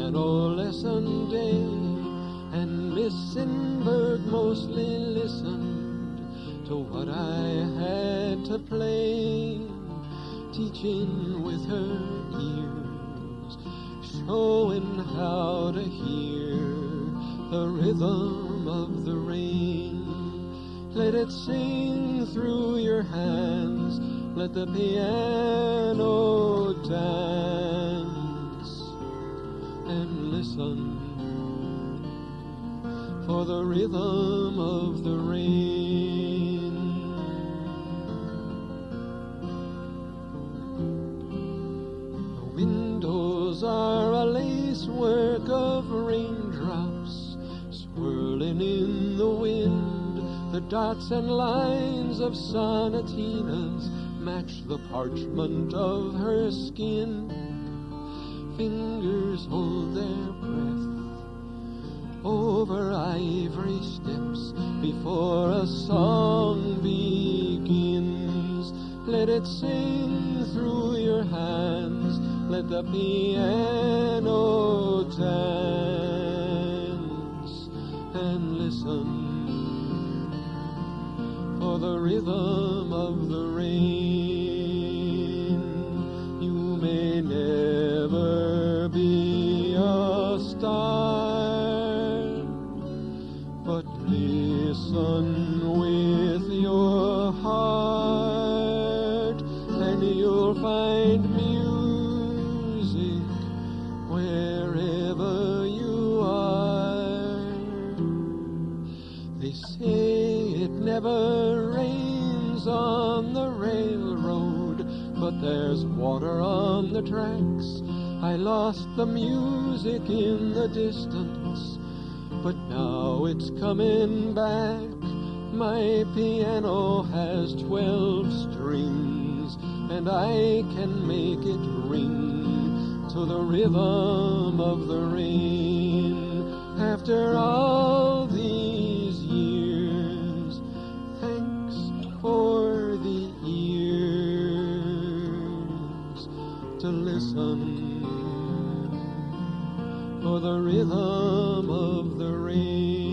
piano lesson day, and Miss Sinberg mostly listened to what I had to play, teaching with her ears, showing how to hear the rhythm of the rain. Let it sing through your hands, let the piano dance, and listen for the rhythm of the rain. The windows are a lacework of raindrops swirling in the wind. The dots and lines of sonatinas match the parchment of her skin. Fingers hold their breath over ivory steps before a song begins. Let it sing through your hands, let the piano dance, and listen for the rhythm of the rain. You may never be a star, but listen with your heart, and you'll find music wherever you are. They say it never rains on the railroad, but there's water on the tracks. I lost the music in the distance, but now it's coming back. My piano has 12 strings, and I can make it ring to the rhythm of the rain. After all these years, thanks for the ears to listen for the rhythm of the rain.